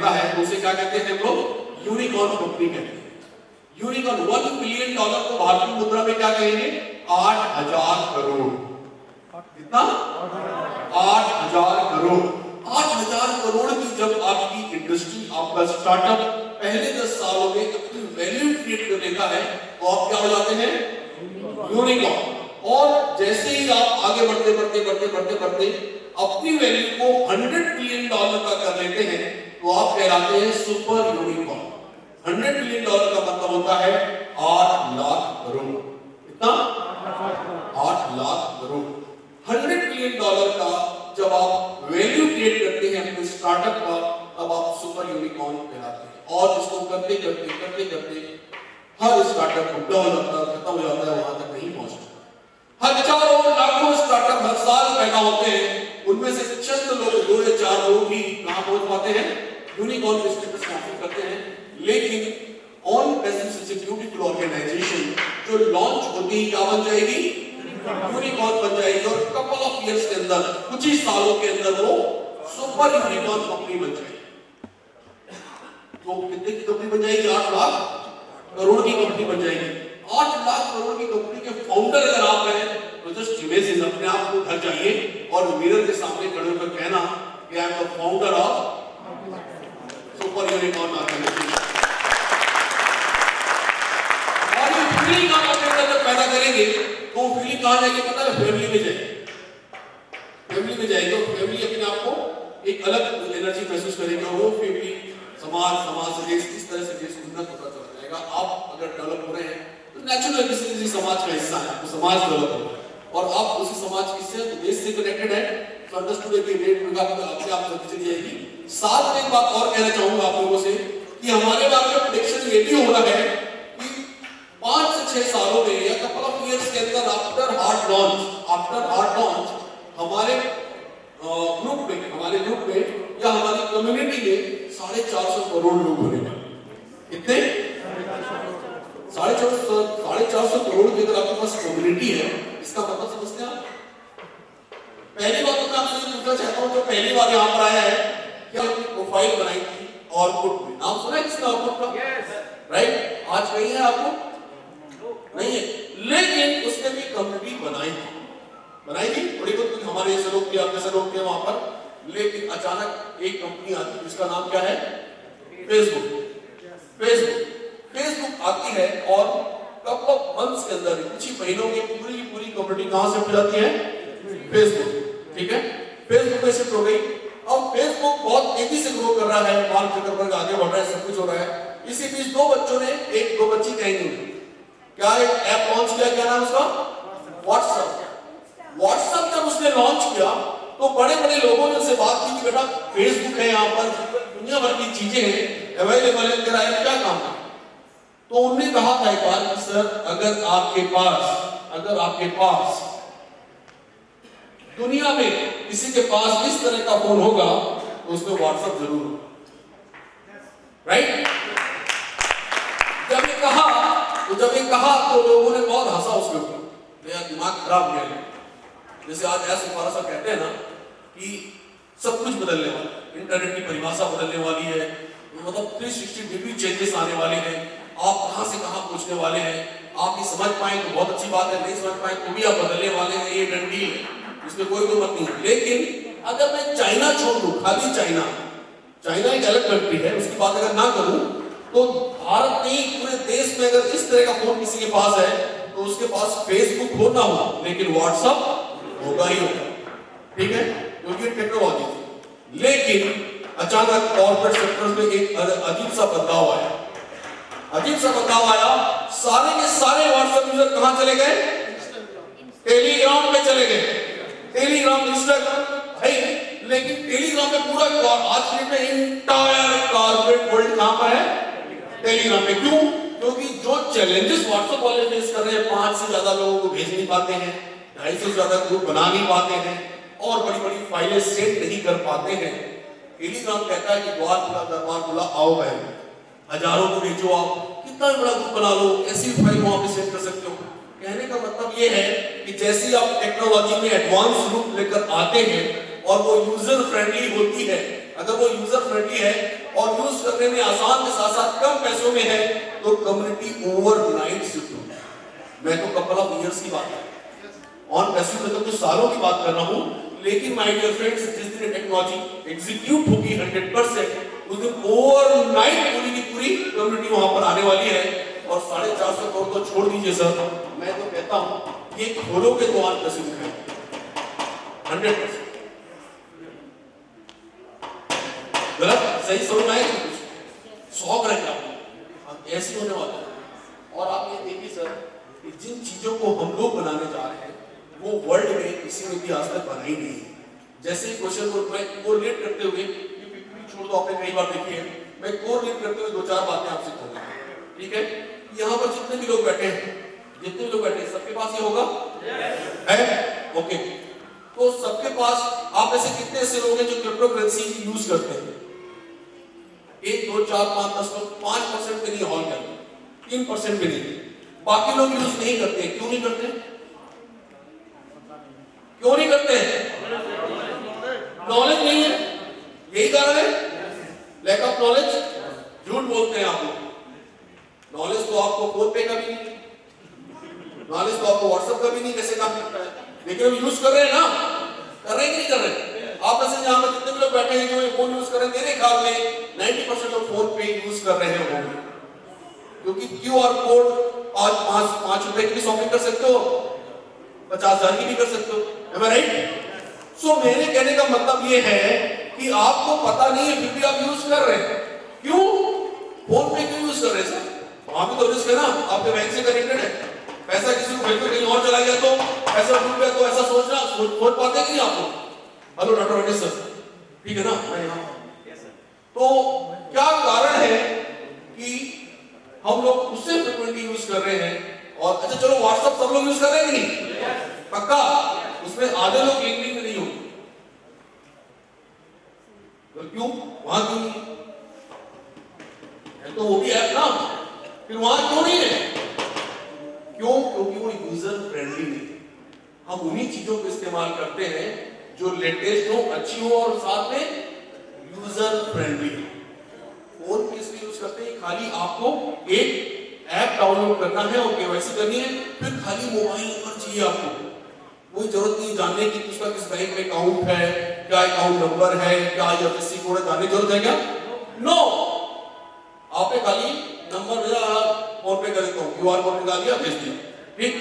लेता है तो उसे क्या कहते हैं हम लोग? यूनिकॉर्न कंपनी कहते हैं। यूनिकॉर्न $1 बिलियन को भारतीय मुद्रा में क्या कहेंगे? 8,000 करोड़। कितना? 8,000 करोड़। 8,000 करोड़ की जब आपकी इंडस्ट्री, आपका स्टार्टअप पहले 10 सालों में अपनी वैल्यू क्रिएट कर लेता है तो आप क्या हो जाते हैं? यूनिकॉर्न। और जैसे ही आप आगे बढ़ते बढ़ते बढ़ते बढ़ते बढ़ते अपनी वैल्यू को $100 बिलियन का कर लेते हैं तो आप कहलाते हैं सुपर यूनिकॉर्न। $100 बिलियन का मतलब होता है 8 लाख करोड़। कितना? 8 लाख करोड़। $100 बिलियन का जब आप वैल्यू क्रिएट करते हैं अपने स्टार्टअप का, तब आप सुपर यूनिकॉर्न कहलाते हैं। और इसको करते करते करते करते हर स्टार्टअप बुढ़ा हो जाता है, खत्म हो जाता है, वहां तक नहीं पहुंचता। हजारों लाखों स्टार्टअप हर साल पैदा होते हैं, उनमें से चंद लोग, 2 या 4 लोग ही कहां पहुंच पाते हैं? यूनिकॉर्न के स्टेटस हासिल करते हैं। लेकिन ऑन बेसिस से ब्यूटीफुल ऑर्गेनाइजेशन जो लॉन्च होती है क्या बन जाएगी? यूनिकॉर्न बन जाएगी। और कपल ऑफ इयर्स के अंदर, कुछ ही सालों के अंदर वो सुपर यूनिकॉर्न कंपनी बन जाएगी। तो कितने की कंपनी बन जाएगी? 8 लाख करोड़ की कंपनी बन जाएगी। 8 लाख करोड़ की कंपनी के फाउंडर अगर आप हैं तो जस्ट इमेजिन, अपने आप को घर जाइए और मिरर के सामने खड़े होकर कहना कि I am the founder of super unicorn organisation. और ये फीलिंग आप अपने अंदर पैदा करेंगे तो फीलिंग कहां जाएगी पता है? फैमिली में जाएगी। फैमिली में जाएगी तो फैमिली अपने आप को एक अलग एनर्जी महसूस करेगी और वो फैमिली समाज से देश, इस तरह से देश उन्नत होता चला जाएगा। आप अगर डेवलप हो रहे हैं तो नेचुरल किसी समाज का हिस्सा है, आपको समाज डेवलप होगा और आप उसी समाज के हिस्से, तो देश से कनेक्टेड है। तो अंडरस्टूड है रेट में अपने आप चलती जाएगी। साथ में एक बात और कहना चाहूंगा आप लोगों से कि हमारे बारे में प्रेडिक्शन ये भी हो रहा है कि 5 से 6 सालों में या कपल ऑफ इयर्स के अंदर आफ्टर हार्ड लॉन्च हमारे ग्रुप में या हमारी कम्युनिटी में 450 करोड़ लोग होने वाले। कितने? 450 करोड़ की अगर आपके पास कम्युनिटी है, इसका मतलब समझते हैं आप? पहली बात तो मैं आपसे पूछना चाहता हूं, जो पहली बार यहां पर आया है, क्या अपनी प्रोफाइल बनाई थी ऑर्कुट में? नाम सुना है किसने ऑर्कुट का? राइट? आज कहीं है आपको? नहीं है, लेकिन उसने भी कम्युनिटी बनाई थी थोड़ी बहुत। हमारे जैसे लोग थे, आप जैसे लोग थे वहां पर। लेकिन अचानक एक कंपनी आती है जिसका नाम क्या है? फेसबुक आती है और कपल ऑफ मंथ्स के अंदर, कुछ ही महीनों में पूरी कम्युनिटी कहां से हो जाती है? फेसबुक। ठीक है, फेसबुक में शिफ्ट हो गई। अब फेसबुक बहुत तेजी से ग्रो कर रहा है, मार्क जकरबर्ग आगे बढ़ रहा है, सब कुछ हो रहा है। इसी बीच 2 बच्चों ने, 1-2 बच्ची कहेंगे क्या, एक ऐप लॉन्च किया। क्या नाम उसका? व्हाट्सएप जब उसने लॉन्च किया तो बड़े लोगों ने उससे बात की कि बेटा फेसबुक है, यहाँ पर दुनिया भर की चीजें हैं, अवेलेबल है, तेरा ऐप क्या काम है? तो उन्होंने कहा था एक बार कि सर अगर आपके पास दुनिया में किसी के पास इस तरह का फोन होगा तो उसमें व्हाट्सएप जरूर होगा। राइट? जब ये कहा तो लोगों ने बहुत हंसा उसके ऊपर, मेरा दिमाग खराब हो गया। जैसे आज ऐसे फरासा कहते हैं ना कि सब कुछ बदलने वाला, इंटरनेट की परिभाषा बदलने वाली है, मतलब 360 डिग्री चेंजेस आने वाले हैं, आप कहां से कहां पहुंचने वाले हैं, आप ये समझ पाए तो बहुत अच्छी बात है, नहीं समझ पाए तो भी आप बदलने वाले हैं, ये डंडी है, इसमें कोई दो मत नहीं। लेकिन अगर मैं चाइना छोड़ दूं, खाली चाइना एक अलग कंट्री है, उसकी बात अगर ना करूं तो भारत नहीं, पूरे देश में अगर इस तरह का फोन किसी के पास है तो उसके पास फेसबुक हो ना हो लेकिन व्हाट्सएप होगा ही होगा। ठीक है, क्योंकि टेक्नोलॉजी थी। लेकिन अचानक कॉर्पोरेट सेक्टर्स में एक अजीब सा बदलाव आया। सारे के सारे व्हाट्सएप यूजर कहां चले गए? टेलीग्राम पे चले गए। टेलीग्राम, इंस्टाग्राम है, लेकिन टेलीग्राम पे पूरा आज के में इंटायर कॉर्पोरेट वर्ल्ड कहां पर है? टेलीग्राम पे। क्यों? क्योंकि जो चैलेंजेस व्हाट्सएप वाले फेस कर रहे हैं, 5 से ज्यादा लोगों को भेज नहीं पाते हैं, 250 से ज्यादा ग्रुप बना नहीं पाते हैं और बड़ी फाइलें सेंड नहीं कर पाते हैं। टेलीग्राम कहता है कि द्वार खुला दरबार खुला, आओ बहन, हजारों को भेजो, आप कितना बड़ा ग्रुप बना लो, ऐसी फाइल वहां पे सेंड कर सकते हो। कहने का मतलब ये है कि जैसे आप टेक्नोलॉजी में एडवांस रूप लेकर आते हैं और वो यूजर फ्रेंडली होती है, अगर वो यूजर फ्रेंडली है और यूज करने में आसान के साथ साथ कम पैसों में है, तो कम्युनिटी ओवरनाइट शिफ्ट होगी। मैं तो कपल ऑफ ईयर्स की बात कर रहा हूं, ऑन पैसे में तो कुछ सालों की बात कर रहा हूं, लेकिन माय डियर फ्रेंड्स, जिस दिन टेक्नोलॉजी एग्जीक्यूट होगी 100%, उस दिन ओवरनाइट पूरी की पूरी कम्युनिटी वहां पर आने वाली है। और 450 करोड़ तो छोड़ दीजिए सर, मैं तो कहता हूं ये खोलोगे तो आज पैसे दिखाएंगे 100%। गलत सही समझ में आएगा? 100 करेंगे आप ऐसे होने वाला है। और आप ये देखिए सर कि जिन चीजों को हम लोग बनाने जा रहे हैं वो वर्ल्ड में किसी ने भी आज तक बनाई नहीं है। जैसे क्वेश्चन को रिलेट करते हुए, ये पिक्चर छोड़ दो, आपने कई बार देखी है, मैं को रिलेट करते हुए 2-4 बातें आपसे कहूंगा, ठीक है? यहाँ पर जितने भी लोग बैठे हैं, जितने भी लोग बैठे हैं, सबके पास ये होगा है? ओके, तो सबके पास आप ऐसे कितने ऐसे लोग हैं जो क्रिप्टो करेंसी यूज करते हैं? 1, 2, 4, 5, 10 लोग, 5% भी नहीं, हॉल के अंदर 3% भी नहीं। बाकी लोग यूज नहीं करते। क्यों नहीं करते? क्यों नहीं करते? नॉलेज नहीं है, यही कारण है, लैक ऑफ नॉलेज। झूठ बोलते हैं आप लोग। नॉलेज तो आपको फोन पे का भी नहीं, नॉलेज तो आपको व्हाट्सएप का भी नहीं कैसे काम करता है, लेकिन हम यूज कर रहे हैं ना, कर रहे हैं कि नहीं कर रहे? आप ऐसे जहां पर जितने भी लोग बैठे हैं जो ये फोन यूज कर रहे हैं, मेरे ख्याल में 90% लोग फोन पे यूज कर रहे होंगे, क्योंकि क्यूआर कोड आज 5 रुपए की शॉपिंग कर सकते हो, 50,000 की भी कर सकते हो, am I right? सो मेरे कहने का मतलब ये है कि आपको पता नहीं है फिर भी आप यूज कर रहे हैं। क्यों? फोन पे क्यों यूज कर रहे हैं सर? वहां भी तो रिस्क है ना, आपके बैंक से कनेक्टेड है, पैसा किसी को भेज कहीं और चला गया तो पैसा डूब गया, तो ऐसा सोच पाते कि नहीं आप लोग? हेलो डॉक्टर रमेश सर, ठीक है ना? मैं यहाँ तो क्या कारण है कि हम लोग उससे फ्रिक्वेंटली यूज कर रहे हैं? और अच्छा चलो व्हाट्सएप सब लोग यूज कर रहे हैं कि नहीं? पक्का? उसमें आधे लोग लिंक्डइन में नहीं होंगे, तो क्यों? वहां क्यों नहीं है? तो वो भी ऐप ना, फिर वहां क्यों नहीं है? क्यों? क्योंकि वो यूजर फ्रेंडली नहीं है। हम उन्हीं चीजों को इस्तेमाल करते हैं जो लेटेस्ट हो, अच्छी हो और साथ में यूजर फ्रेंडली हो। फोन किस लिए यूज करते हैं? खाली आपको एक ऐप डाउनलोड करना है और केवाईसी करनी है, फिर खाली मोबाइल नंबर चाहिए आपको। कोई जरूरत नहीं जानने की उसका किस बैंक में अकाउंट है, क्या अकाउंट नंबर है, क्या आईएफएससी कोड है, जानने की जरूरत है क्या? नो, आपने खाली नंबर मेरा फोन पे कर देता हूं, क्यूआर कोड निकाल दिया, भेज दिया, ठीक?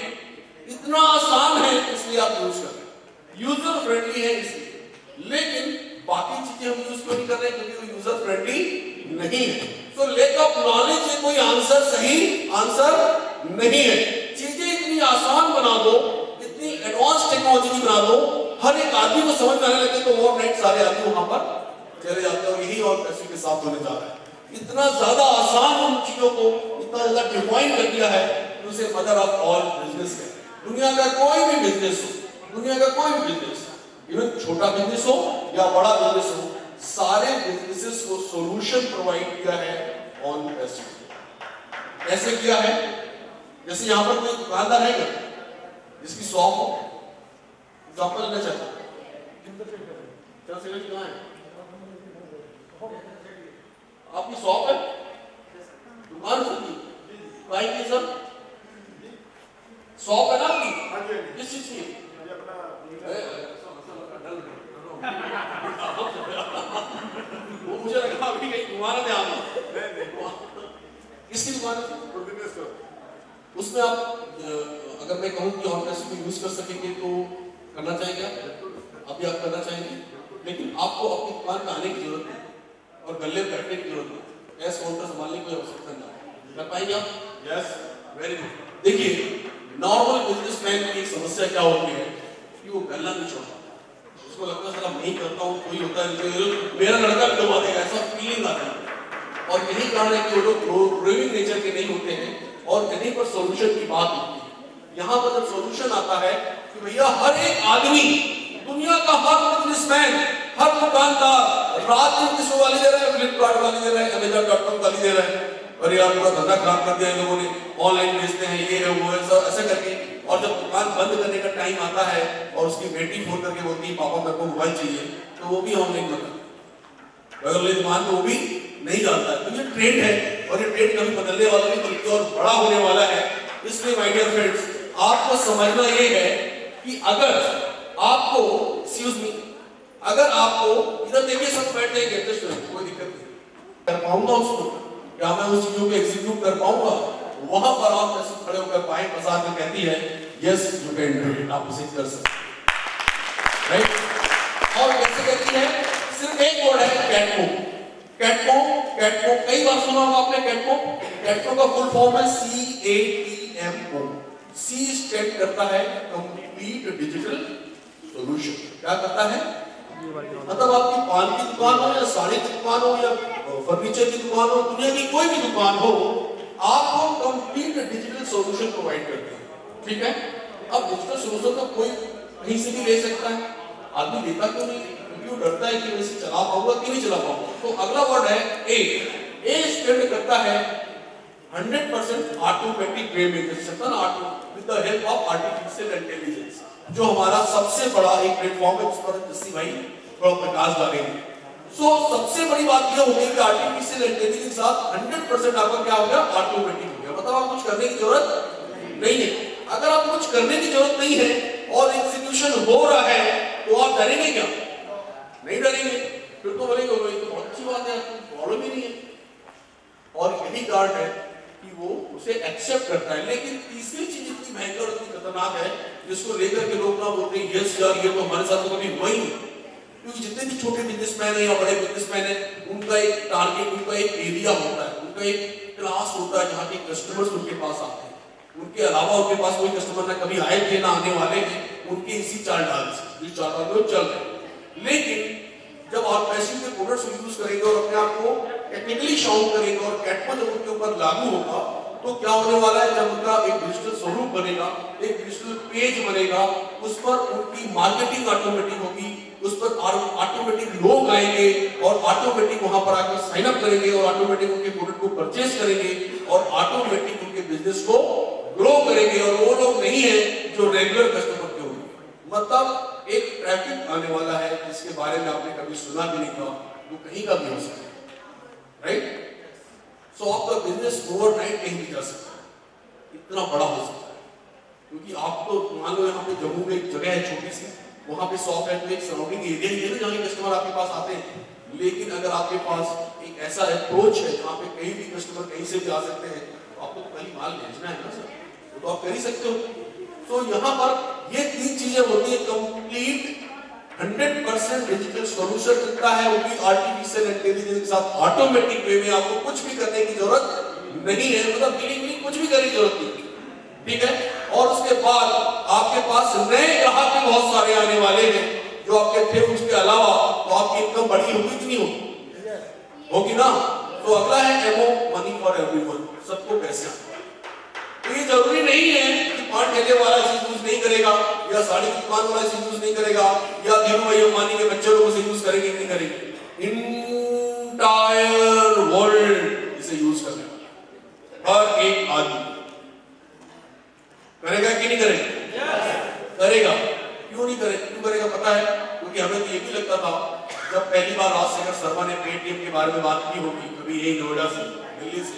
इतना आसान है, इसलिए आप यूज कर रहे हैं, यूजर फ्रेंडली है इसलिए। लेकिन बाकी चीजें हम यूज क्यों नहीं कर रहे? क्योंकि वो यूजर फ्रेंडली नहीं है। तो लैक ऑफ नॉलेज में कोई आंसर सही आंसर नहीं है। चीजें इतनी आसान बना दो, इतनी एडवांस टेक्नोलॉजी की बना दो, हर एक आदमी को समझ में आने लगे, तो ओवरनाइट सारे आदमी वहां पर चले जाते हैं। और यही और पैसे के साथ होने जा रहा है। इतना ज्यादा आसान उन चीजों को इतना ज्यादा डिफाइन कर दिया है, उसे मदर ऑफ ऑल बिजनेस है। दुनिया का कोई भी बिजनेस हो, दुनिया का कोई भी बिजनेस, इवन छोटा बिजनेस हो या बड़ा बिजनेस हो, सारे बिजनेसेस को सॉल्यूशन प्रोवाइड किया है ऑन पैसे। कैसे किया है? जैसे यहां पर कोई दुकानदार है क्या जिसकी शॉप हो? एग्जांपल लेना चाहता हूं, कहां है आपकी शॉप? है दुकान की सर, शॉप है ना आपकी? किस चीज की? वो मुझे लगा अभी कहीं घुमाना थे आप। किसकी दुकान है? उसमें आप अगर मैं कहूँ कि ऑन पैसे को यूज कर सकेंगे तो करना चाहेंगे आप? अभी आप करना चाहेंगे, लेकिन आपको अपनी दुकान पे आने की जरूरत नहीं और गले बैठने की जरूरत नहीं, कैश काउंटर संभालने की आवश्यकता नहीं। कर पाएंगे आप? Yes, very good. देखिए नॉर्मल बिजनेसमैन की एक समस्या क्या होती है कि वो गल्ला नहीं छोड़ता, उसको लगता है मैं ही करता हूँ, कोई होता है मेरा लड़का भी दबा देगा, ऐसा फीलिंग आता है। और यही कारण है कि वो लोग ग्रोइंग नेचर के नहीं होते हैं और कहीं पर सॉल्यूशन की बात होती है। यहाँ पर जब सॉल्यूशन आता है कि भैया हर एक आदमी, दुनिया का हर बिजनेसमैन, हर दुकानदार रात दिन किसको गाली दे रहा है? फ्लिपकार्ट गाली दे रहा है, Amazon.com गाली दे रहा है, और यार पूरा धंधा खराब कर दिया इन लोगों ने, ऑनलाइन बेचते हैं, ये है वो है, सब ऐसा करके। और जब दुकान बंद करने का टाइम आता है और उसकी बेटी फोन करके बोलती है पापा मेरे को मोबाइल चाहिए, तो वो भी ऑनलाइन बंद। बगल वाली दुकान में वो भी नहीं जाता है। तो ये ट्रेंड है और ये ट्रेंड कभी बदलने वाला नहीं बल्कि और बड़ा होने वाला है। इसलिए माय डियर फ्रेंड्स, आपको समझना ये है कि अगर आपको अगर आपको इधर देखिए सब बैठ जाएंगे कोई दिक्कत नहीं, कर पाऊंगा उसको, क्या मैं उस चीजों को एग्जीक्यूट कर पाऊंगा, वहां पर आप ऐसे खड़े होकर पाए प्रसाद में कहती है yes you can do it, आप उसे कर सकते हैं, राइट। और कैसे कहती है, सिर्फ एक वर्ड है कैटमो। कैटमो कई बार सुना होगा आपने कैटमो। कैटमो का फुल फॉर्म है CATMO। C स्टैंड करता है कंप्लीट डिजिटल सॉल्यूशन। क्या करता है, मतलब आपकी पान की दुकान हो या साड़ी की दुकान हो या फर्नीचर की दुकान हो, दुनिया की कोई भी दुकान हो, आपको कंप्लीट डिजिटल सॉल्यूशन प्रोवाइड करते हैं, ठीक है। अब डिजिटल सॉल्यूशन तो कोई कहीं से भी ले सकता है, आदमी लेता क्यों नहीं, क्यों डरता है कि वैसे चला पाऊंगा कि नहीं चला पाऊंगा। तो अगला वर्ड है ए स्टैंड करता है 100% ऑटोमेटिक वे में with the help of artificial intelligence, जो हमारा सबसे बड़ा एक प्लेटफॉर्म है जिस पर जस्सी भाई थोड़ा प्रकाश डालेंगे। सो सबसे बड़ी बात यह होगी कि आर्टिफिशियल इंटेलिजेंस के साथ 100% आपका क्या हो गया, ऑटोमेटिक हो गया। मतलब आप कुछ करने की जरूरत नहीं है। अगर आप कुछ करने की जरूरत नहीं है और एग्जीक्यूशन हो रहा है तो आप डरेंगे क्या, नहीं डरेंगे, फिर तो बोलेंगे तो बहुत अच्छी बात है, प्रॉब्लम ही नहीं है। और यही कारण है कि वो उसे एक्सेप्ट करता है। लेकिन तीसरी चीज इतनी भयंकर और इतनी खतरनाक है जिसको लेकर के लोग ना बोलते हैं यस यार ये तो हमारे साथ तो कभी हुआ ही नहीं। क्योंकि जितने भी छोटे बिजनेसमैन है या बड़े बिजनेसमैन है, उनका एक टारगेट, उनका एक एरिया होता है, उनका एक क्लास होता है जहाँ के कस्टमर्स उनके पास आते हैं। उनके अलावा उनके पास कोई कस्टमर ना कभी आए थे ना आने वाले हैं, उनके इसी चार डाल में चल रहे। लेकिन जब आप पैसिव के प्रोडक्ट्स यूज करेंगे और अपने आप को टेक्निकली शाउट करेंगे और कैटमो जब उनके ऊपर लागू होगा तो क्या होने वाला है, जब उनका एक डिजिटल स्वरूप बनेगा, एक डिजिटल पेज बनेगा, उस पर उनकी मार्केटिंग ऑटोमेटिक होगी, उस पर ऑटोमेटिक लोग आएंगे और ऑटोमेटिक वहां पर आकर साइन अप करेंगे और ऑटोमेटिक उनके प्रोडक्ट को परचेज करेंगे और ऑटोमेटिक उनके बिजनेस को ग्रो करेंगे। और वो लोग नहीं है जो रेगुलर कस्टमर के होंगे। मतलब एक ट्रैफिक आने वाला है जिसके बारे में आपने कभी सुना भी नहीं था, वो कहीं का भी हो सकता है, राइट। सो आपका बिजनेस ओवरनाइट कहीं भी जा सकता है, इतना बड़ा हो सकता है। क्योंकि आप तो मान लो यहाँ पे जम्मू में एक जगह है छोटी सी, वहां पे शॉप है तो एक सराउंडिंग एरिया ही है ना जहाँ कस्टमर आपके पास आते हैं। लेकिन अगर आपके पास एक ऐसा अप्रोच है जहाँ पे कहीं भी कस्टमर कहीं से भी आ सकते हैं, तो आपको तो कहीं माल भेजना है ना सर, तो आप कर ही सकते हो। तो यहाँ पर ये तीन चीजें होती है, कंप्लीट 100% डिजिटल सॉल्यूशन मिलता है, वो भी आर्टिफिशियल इंटेलिजेंस के साथ ऑटोमेटिक वे में। आपको कुछ भी करने की जरूरत नहीं है, मतलब बिलिंग कुछ भी करने की जरूरत नहीं, ठीक है। और उसके बाद आपके पास नए ग्राहक भी बहुत सारे आने वाले हैं जो आपके थे, उसके अलावा तो आपकी इनकम बड़ी होगी कि नहीं होगी ना। तो अगला है एमओ, मनी फॉर एवरीवन, सबको पैसे। तो ये जरूरी नहीं है कि पान ठेले वाला इसे यूज नहीं करेगा या साड़ी की दुकान वाला इसे यूज नहीं करेगा या धीरू भाई अंबानी के बच्चे लोग इसे यूज करेंगे नहीं करेंगे। इंटायर वर्ल्ड इसे यूज करने वाला हर एक आदमी करेगा कि नहीं करेगा? करेगा। क्यों नहीं करेगा? क्यों करेगा पता है? क्योंकि हमें तो ये भी लगता था जब पहली बार राजशेखर शर्मा ने पेटीएम के बारे में बात की होगी कभी यही नोएडा से, दिल्ली से,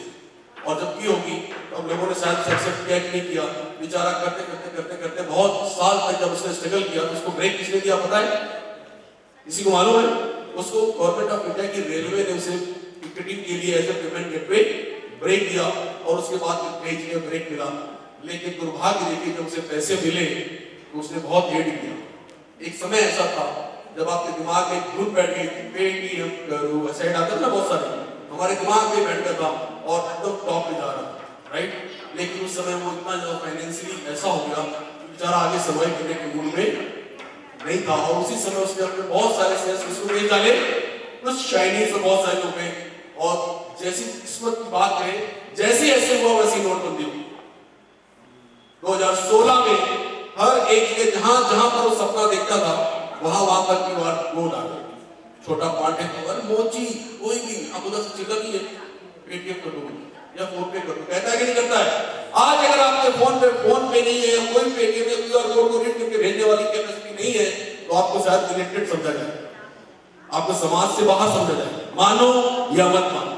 और जब की होगी तो हम लोगों ने शायद एक्सेप्ट किया कि नहीं किया। बेचारा करते करते करते करते बहुत साल तक जब उसने स्ट्रगल किया तो उसको ब्रेक किसने दिया पता है? किसी को मालूम है? उसको गवर्नमेंट ऑफ इंडिया की रेलवे ने उसे टिकटिंग के लिए as a payment gateway break दिया और उसके बाद पेज में ब्रेक मिला। लेकिन दुर्भाग्य देखिए जब उसे पैसे मिले तो उसने बहुत हेट किया। एक समय ऐसा था जब आपके दिमाग में धुन बैठ गई कि पेटीएम करो, ऐसा हेड आता था ना बहुत सारे, हमारे दिमाग में बैठ गया था और एकदम टॉप पे जा रहा था, राइट। लेकिन उस समय वो इतना ज्यादा फाइनेंशियली ऐसा हो गया कि बेचारा आगे सर्वाइव करने के मूड में नहीं था। और उसी समय उसने अपने बहुत सारे शेयर्स उसको बेच डाले, कुछ चाइनीज और बहुत सारे लोग हैं। और जैसी किस्मत की बात करें, जैसे ऐसे हुआ वैसी नोटबंदी हुई 2016 में। हर एक जगह जहां जहां पर वो सपना देखता था वहां पर क्यूआर कोड आ गया, छोटा पार्ट है तो अरे मोची कोई भी आप उधर से चिल्ला नहीं है, पेटीएम कर दो या फोन पे कर दो, कहता है कि नहीं करता है? आज अगर आपके फोन पे नहीं है, कोई पेटीएम या क्यूआर कोड को रीड करके भेजने वाली कैपेसिटी नहीं है तो आपको शायद कनेक्टेड समझा जाए। आपको समाज से बाहर समझा जाएगा, मानो या मत मानो,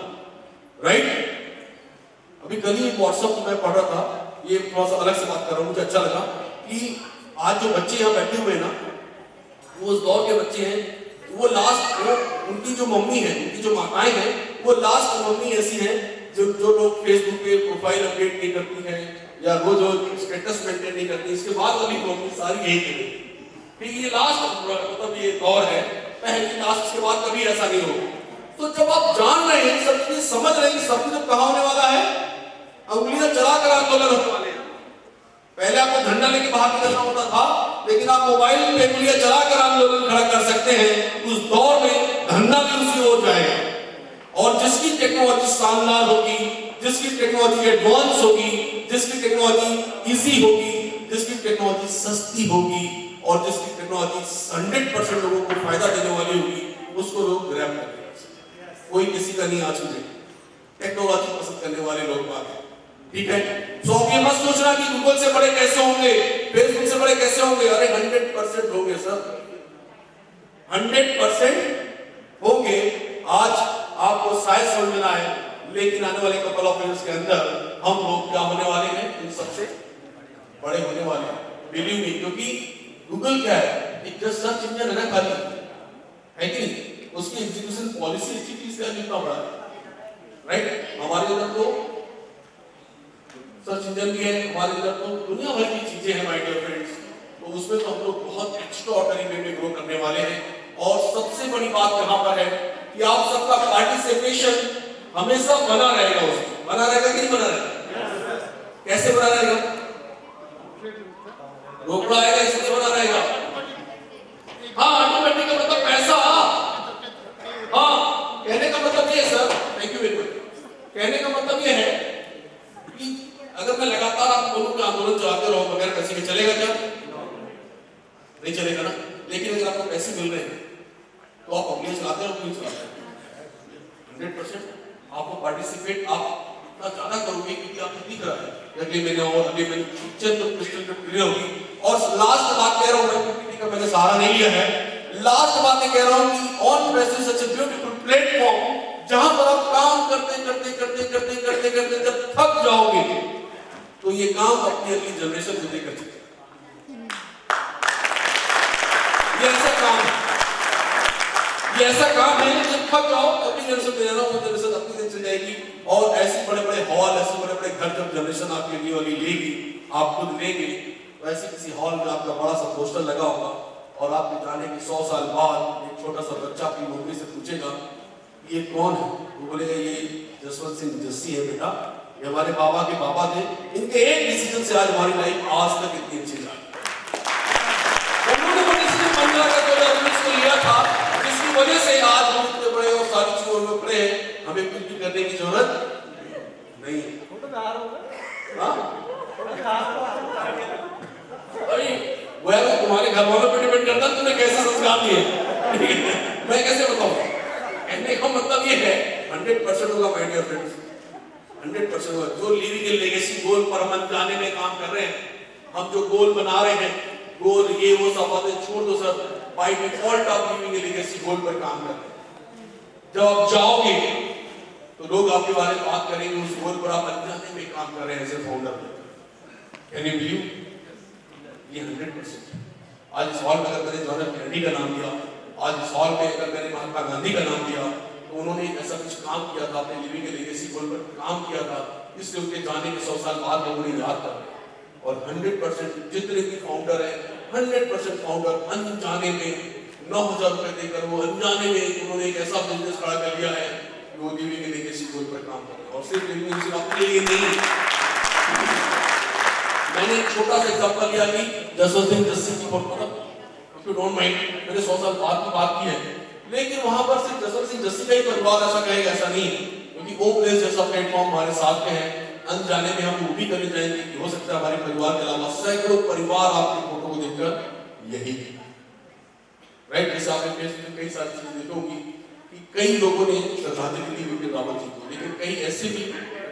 राइट। अभी कल ही व्हाट्सएप में पढ़ रहा था, ये थोड़ा सा अलग से बात कर रहा हूं, मुझे अच्छा लगा कि आज जो बच्चे यहाँ बैठे हुए हैं ना, वो उस दौर के बच्चे हैं, वो लास्ट, वो उनकी जो मम्मी है, उनकी जो माताएं हैं, वो लास्ट मम्मी ऐसी है जो लोग फेसबुक पे प्रोफाइल अपडेट नहीं करती है या रोज स्टेटस मेंटेन नहीं करती, इसके बाद वाली मम्मी सारी यही करेगी। ठीक, ये लास्ट मतलब ये दौर है, पहली लास्ट, इसके बाद कभी ऐसा नहीं होगा। तो जब आप जान रहे हैं, सब चीज समझ रहे हैं, सब कुछ कहाँ होने वाला है, उंगलियां चलाकर आंदोलन होने वाले हैं। पहले आपको झंडा लेके बाहर निकलना होता था, लेकिन आप मोबाइल पे उंगलियां चलाकर आंदोलन खड़ा कर सकते हैं। उस दौर में धंधा भी उसी ओर जाएगा, और जिसकी टेक्नोलॉजी शानदार होगी, जिसकी टेक्नोलॉजी एडवांस होगी, जिसकी टेक्नोलॉजी इजी होगी, जिसकी टेक्नोलॉजी सस्ती होगी, और जिसकी टेक्नोलॉजी 100% लोगों को फायदा देने वाली होगी, उसको लोग ग्रैब करेंगे। कोई किसी का नहीं आज छूटेगा, टेक्नोलॉजी पसंद करने वाले लोग बात है, ठीक है। तो आप ये मत सोचना कि गूगल से बड़े कैसे होंगे, फेसबुक से बड़े कैसे होंगे, अरे 100% होंगे सर, 100% होंगे। आज आपको शायद समझ में आए, लेकिन आने वाले कपल ऑफ इयर्स के अंदर हम लोग क्या होने वाले हैं, इन सबसे बड़े होने वाले हैं, बिलीव मी। क्योंकि गूगल क्या है, एक जस्ट सर्च इंजन है ना, खाली है कि नहीं, उसकी एग्जीक्यूशन पॉलिसी अच्छी चीज का जितना बड़ा है, राइट। हमारे अंदर तो सर्च इंजन भी है, हमारे अंदर तो दुनिया भर की चीजें हैं माय डियर फ्रेंड्स, तो उसमें तो हम लोग बहुत एक्स्ट्रा ऑर्डिनरी वे में ग्रो करने वाले हैं। और सबसे बड़ी बात यहाँ पर है कि आप सबका पार्टिसिपेशन हमेशा बना रहेगा, उसमें बना रहेगा कि नहीं बना रहेगा, कैसे बना रहेगा, रोकड़ा आएगा इसलिए बना रहेगा, हाँ ऑटोमेटिक का मतलब पैसा, हाँ कहने का मतलब ये sir, thank you very much, कहने का मतलब ये है कि अगर मैं लगातार आप दोनों का आंदोलन चलाते रहो बगैर पैसे के, चलेगा क्या, नहीं चलेगा ना। लेकिन अगर आपको पैसे मिल रहे हैं तो आप अपने चलाते रहो, क्यों चलाते हैं, 100% आपको पार्टिसिपेट आप इतना ज्यादा करोगे क्योंकि आपको दिख रहा है अगले महीने और अगले महीने पिक्चर तो क्रिस्टल क्लियर होगी। और लास्ट बात कह रहा हूं मैं, पीपीटी का मैंने सहारा नहीं लिया है, लास्ट बात कह रहा हूं कि ऑन पैसे सच ए ब्यूटीफुल प्लेटफॉर्म, जहां पर आप काम करते करते करते करते करते करते जब थक जाओगे तो ये काम अपनी अगली जनरेशन को देकर चले, ये ऐसा काम है, ये ऐसा काम है जब थक जाओ अपनी जनरेशन दे देना, वो जनरेशन अपनी दिन चल जाएगी। और ऐसे बड़े बड़े हॉल, ऐसे बड़े बड़े घर जब जनरेशन आपके लिए वाली लेगी, आप खुद लेंगे, तो ऐसे किसी हॉल में आपका बड़ा सा पोस्टर लगा होगा, और आपके जाने के 100 साल बाद एक छोटा सा बच्चा अपनी मम्मी से पूछेगा ये कौन है, वो बोलेगा ये जसवंत सिंह जस्सी है बेटा, ये हमारे बाबा के बाबा थे, इनके एक डिसीजन से आज हमारी लाइफ आज तक इतनी अच्छी जा रही है। उन्होंने वो डिसीजन 15 को लिया था, जिसकी वजह से आज हम इतने बड़े और सारी चीजों में पड़े हैं, हमें कुछ भी करने की जरूरत नहीं है। वो तुम्हारे घर वालों पर डिपेंड करता है तुमने कैसे संस्कार दिए, मैं कैसे बताऊं। कहने का मतलब ये है 100% होगा माय डियर फ्रेंड्स, 100% होगा। जो लिविंग ए लेगेसी गोल पर हम जाने में काम कर रहे हैं, हम जो गोल बना रहे हैं, गोल ये वो सब बातें छोड़ दो सर, बाय डिफॉल्ट आप लिविंग ए लेगेसी गोल पर काम कर रहे हैं। जब आप जाओगे तो लोग आपके बारे में बात करेंगे, उस गोल पर आप अनजाने में काम कर रहे हैं as a founder. Can you believe, ये 100%। आज इस हॉल में अगर मैंने जॉन एफ कैनेडी का नाम लिया, आज इस हॉल में अगर मैंने महात्मा गांधी का नाम लिया, तो उन्होंने ऐसा कुछ काम किया था, अपने लिविंग ए लेगेसी गोल पर काम किया था, इसलिए उनके जाने के 100 साल बाद लोग उन्हें याद कर रहे हैं। और 100% जितने भी फाउंडर हैं, 100% फाउंडर अनजाने में 9,000 रुपए देकर, वो अनजाने में उन्होंने एक ऐसा बिजनेस खड़ा कर लिया है वो लिविंग ए लेगेसी गोल पर काम कर रहे हैं। और सिर्फ लिविंग ए लेगेसी अपने लिए नहीं, मैंने एक छोटा सा एग्जांपल लिया कि जसवंत सिंह जस्सी की photo, if you don't mind, मैंने 100 साल बाद की बात की है, लेकिन वहां पर सिर्फ जसवंत सिंह जस्सी का ही परिवार ऐसा कहेगा, ऐसा नहीं है, क्योंकि वो प्लेस जैसा प्लेटफॉर्म हमारे साथ में है, अनजाने में हम वो भी करने जाएंगे कि हो सकता है हमारे परिवार के अलावा सैकड़ों परिवार आपकी फोटो को देखकर यही, राइट। जैसे आपने फेसबुक पे कई सारी चीजें देखी होंगी कि कई लोगों ने श्रद्धांजलि दी विपिन रावत जी को, लेकिन कई ऐसे भी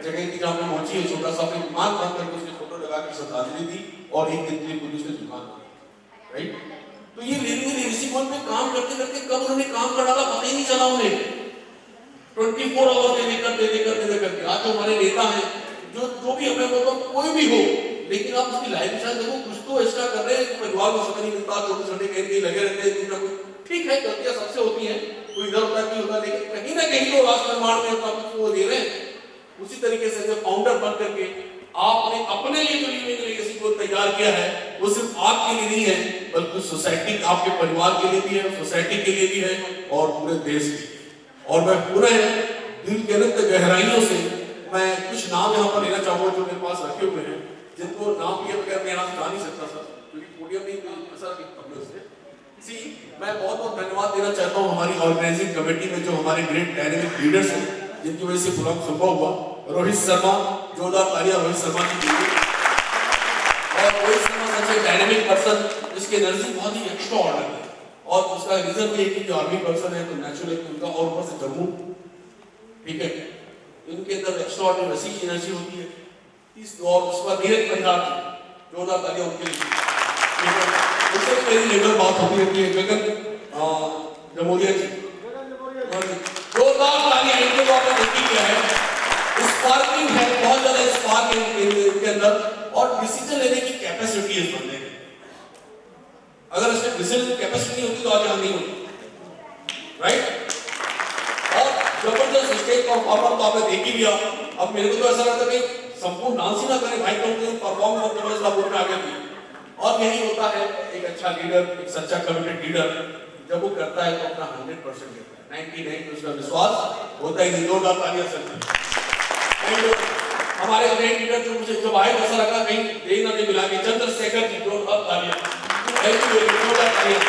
जगह थी जहां पे पहुंची है, छोटा सा अपनी दुकान बंद करके उसकी फोटो लगा के श्रद्धांजलि दी और एक दिन के लिए पुलिस ने दुकान, राइट। तो ये लीडरशिप पे काम करते करते कब उन्होंने काम कर डाला पता ही नहीं चला उन्हें। 24 आवर दे देकर आज जो हमारे नेता हैं, जो भी हमें मतलब कोई भी हो, लेकिन आप उसकी लाइफ स्टाइल देखो, कुछ तो एक्स्ट्रा कर रहे हैं, परिवार को समय नहीं मिलता, छोटे छोटे कहीं लगे रहते हैं। ठीक है, गलतियां सबसे होती हैं, कोई इधर होता है होता, लेकिन कहीं ना कहीं तो राष्ट्र निर्माण में अपना कुछ वो दे रहे हैं। उसी तरीके से जो फाउंडर बन करके आपने अपने लिए जो लिविंग लेगेसी को तैयार किया है, वो सिर्फ आपके लिए नहीं है, बल्कि सोसाइटी, आपके परिवार के लिए भी है, सोसाइटी के लिए भी है और पूरे देश के लिए। और मैं पूरे दिल के अनंत गहराइयों से मैं कुछ नाम यहाँ पर लेना चाहूंगा जो मेरे पास रखे हुए हैं, जिनको नाम लिए बगैर मैं यहाँ से जा नहीं सकता सर, क्योंकि पोडियम नहीं ऐसा सी। मैं बहुत बहुत धन्यवाद देना चाहता हूँ हमारी ऑर्गेनाइजिंग कमेटी में जो हमारे ग्रेट डायनेमिक लीडर्स हैं, जिनकी वजह से प्रोग्राम संभव हुआ। रोहित शर्मा, जोरदार तालियां रोहित शर्मा की दीजिए। और रोहित शर्मा सबसे डायनेमिक पर्सन, जिसकी एनर्जी बहुत ही एक्स्ट्रा ऑर्डर है, और उसका रीजन भी है कि जो आर्मी पर्सन है तो नेचुरल उनका, और ऊपर से जम्मू, ठीक है, इनके अंदर एक्स्ट्रा ऑर्डर वैसी एनर्जी होती है। इस दौर उसका धीरज परिहार, जोरदार तालियां उनके लिए। उससे मेरी लेकर बात होती रहती है, गगन जमोरिया जी, जोरदार तालियां इनके को आपने देखी क्या है, स्पार्किंग है, बहुत ज्यादा स्पार्क है इनके अंदर, और डिसीजन लेने की कैपेसिटी है इस बंदे में। अगर इसमें डिसीजन कैपेसिटी नहीं होती तो आज यहाँ नहीं होती, राइट। और जबरदस्त स्टेज परफॉर्मर तो आपने देख ही लिया। अब मेरे को तो ऐसा लगता है कि संपूर्ण डांस ही ना करें भाई, तो परफॉर्म जबरदस्त आप बोलने आगे भी। और यही होता है एक अच्छा लीडर, एक सच्चा कमिटेड लीडर, जब वो करता है तो अपना 100% देता है, 99 उसका विश्वास होता ही नहीं। जोरदार तालियां सर। हमारे ग्रेट लीडर जो मुझे जब आए ऐसा लगा कहीं देख ना मिला के, चंद्रशेखर जी, जोरदार तालियां। थैंक यू, जोरदार तालियां।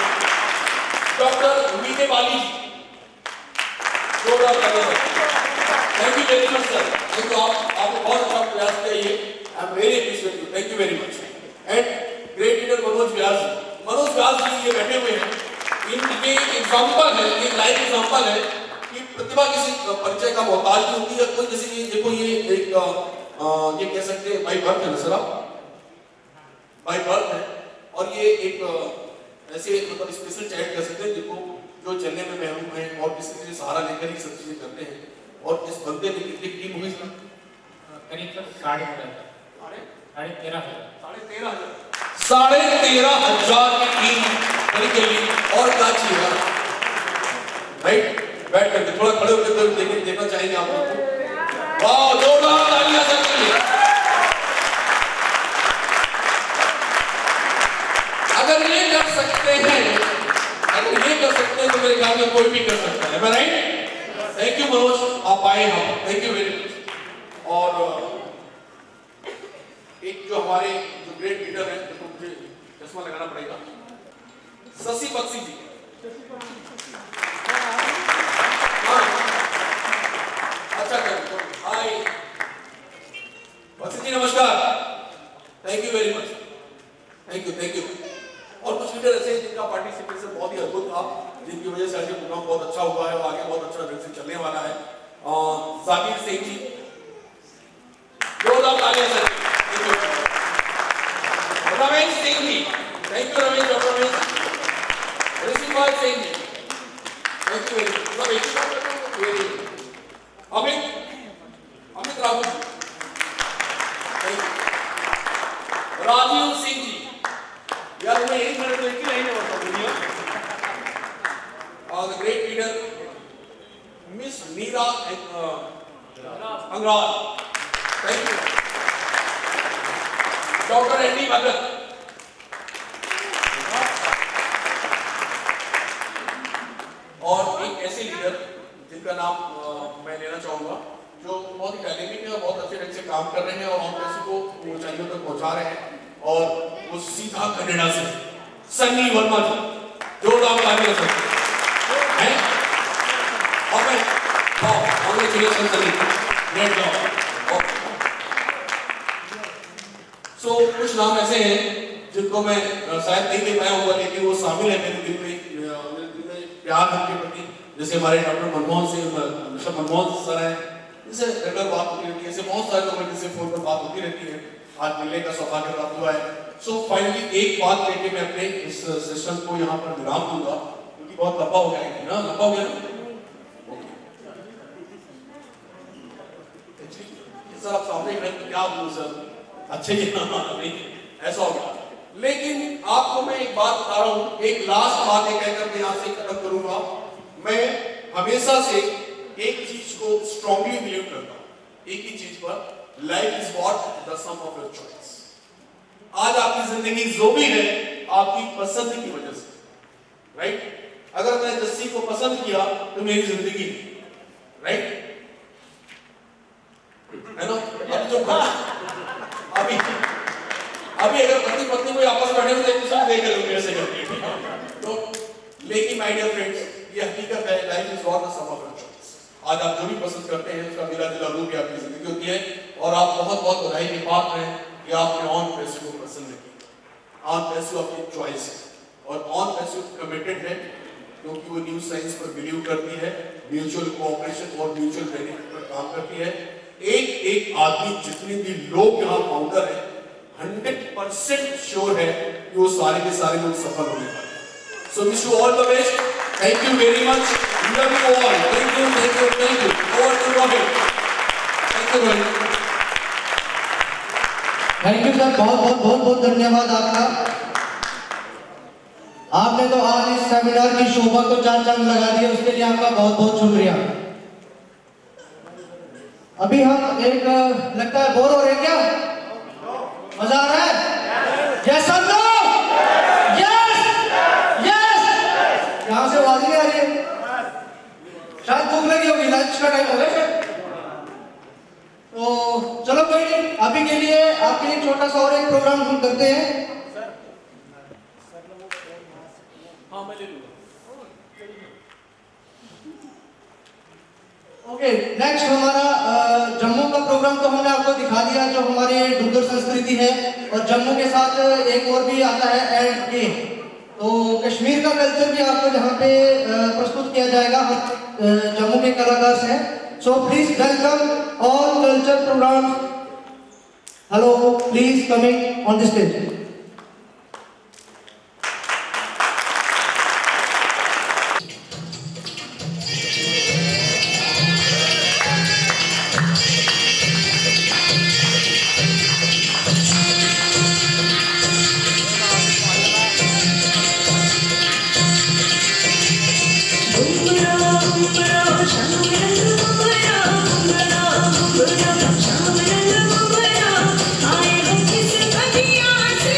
डॉक्टर वीके बाली जी, जोरदार तालियां। Thank you very much sir, thank you. आपने बहुत अच्छा प्रयास किया, ये I am very appreciate you, thank you very much. And great leader Manoj Vyas ji, Manoj Vyas ji ये बैठे हुए हैं, इनके एग्जाम्पल है, एक लाइव एग्जाम्पल है कि प्रतिभा किसी परिचय का मोहताज नहीं होती है। कोई जैसे देखो ये एक ये कह सकते हैं बाई बर्थ है ना सर, बाई बर्थ है, और ये एक ऐसे मतलब स्पेशल चाइल्ड कह सकते हैं जिनको जो चलने में महरूम है और किसी से सहारा लेकर ही सब चीजें करते हैं। और इस बंदे ने कितनी टीम हुई सर? करीब 13,500 की टीम निकली। और क्या चाहिए राइट, बैठ करके थोड़ा खड़े होकर देखना चाहेंगे आप लोग को। वाह, जोरदार तालियां सबके लिए। अगर ये कर सकते हैं, अगर ये कर सकते हैं तो मेरे ख्याल में कोई भी कर सकता है, राइट। थैंक यू मनोज, आप आए हम, थैंक यू वेरी मच। और एक जो हमारे जो ग्रेट लीडर है, तो मुझे चश्मा लगाना पड़ेगा, शशि बख्शी जी। अच्छा हाय बख्शी जी, नमस्कार, thank you very much, thank you, thank you. और कुछ लीडर ऐसे जिनका पार्टिसिपेशन बहुत ही अद्भुत था, जिनकी वजह से आज ये प्रोग्राम बहुत अच्छा हुआ है और आगे बहुत अच्छा ढंग से चलने वाला है। जाकिर सिंह जी, जोरदार तालियां sir. Ramesh Singh ji, thank you Ramesh, doctor Ramesh. Rishipal Singh ji, thank you very much. Amit Rahul ji, Rajiv Singh ji, यार मैं एक मिनट तो एक ही लाइन में बता दूंगी। और the great leader miss Meera Angral, thank you. Doctor Andy Bhagat, और एक ऐसे लीडर जिनका नाम मैं लेना चाहूंगा, जो बहुत ही डायनेमिक है और बहुत अच्छे ढंग से काम कर रहे हैं और हम किसी को ऊंचाइयों तक पहुंचा रहे हैं, और वो सीधा कनाडा से सन्नी वर्मा जी, जोरदार तालियां सर। हैं और मैं कांग्रेचुलेशन सन्नी, ग्रेट जॉब। सो कुछ नाम ऐसे हैं जिनको मैं शायद नहीं दे पाया होगा, लेकिन वो शामिल है मेरे दिल में प्यार के प्रति। जैसे हमारे डॉक्टर मनमोहन सिंह, मनमोहन सर हैं, जिनसे रेगुलर बात होती रहती है। ऐसे बहुत सारे लोग हैं जिनसे फोन पर बात होती रहती है। आज मिलने का सौभाग्य प्राप्त हुआ है। सो फाइनली एक बात लेके मैं अपने इस सेशन को यहाँ पर विराम दूंगा, क्योंकि बहुत लंबा हो गया है ना, लंबा हो गया ना। सर आप सामने खड़े तो क्या बोलूं सर, अच्छे ही नहीं ऐसा हो गया। लेकिन आपको मैं एक बात बता रहा हूँ, एक लास्ट बात है कहकर मैं यहाँ से खत्म करूंगा। मैं हमेशा से एक चीज को स्ट्रांगली बिलीव करता हूँ, एक ही चीज पर, life is what the sum of your choice. आज आपकी जिंदगी जो भी है आपकी पसंद की वजह से, राइट। अगर मैं जस्सी को पसंद किया तो मेरी जिंदगी, राइट, है ना। अभी अगर पति पत्नी कोई आपस में बैठे हुए तो देख रहे हो कैसे करके, तो लेकिन माय डियर फ्रेंड्स, ये हकीकत है, life is what the sum of your choice. आज आप जो भी पसंद करते हैं उसका मिला जुला रूप आपकी जिंदगी होती है, और आप बहुत बहुत बधाई के पात्र हैं कि आपने ऑन पैसे को पसंद किया। ऑन पैसे आपकी चॉइस है, और ऑन पैसे कमिटेड है क्योंकि वो न्यू साइंस पर बिलीव करती है, म्यूचुअल कोऑपरेशन और म्यूचुअल बेनिफिट पर काम करती है। एक एक आदमी, जितने भी लोग यहाँ फाउंडर है, 100% श्योर है कि वो सारे के सारे लोग सफल होने वाले हैं। So wish you all the best, thank you very much, love you all, thank you thank you thank you. Over to Robin. Thank you very much. Thank you sir, बहुत बहुत धन्यवाद आपका। आपने तो आज इस सेमिनार की शोभा को चार चांद लगा दिया, उसके लिए आपका बहुत बहुत शुक्रिया। अभी हम एक, लगता है बोर हो रहे क्या? मजा आ रहा है? यस और नो? Yes yes. यहाँ से आवाज नहीं आ रही है, शायद भूख लगी होगी, लंच का टाइम हो गया शायद। तो चलो कोई नहीं, अभी के लिए आपके लिए छोटा सा और एक प्रोग्राम हम करते हैं। हाँ मैं ले लूंगा। ओके, नेक्स्ट हमारा जम्मू का प्रोग्राम तो हमने आपको दिखा दिया, जो हमारी डुग्गर संस्कृति है, और जम्मू के साथ एक और भी आता है एंड के, तो कश्मीर का कल्चर भी आपको यहाँ पे प्रस्तुत किया जाएगा जम्मू के कलाकार से। So please welcome all culture programme. Hello, please coming on the stage. आए हो किस बगिया से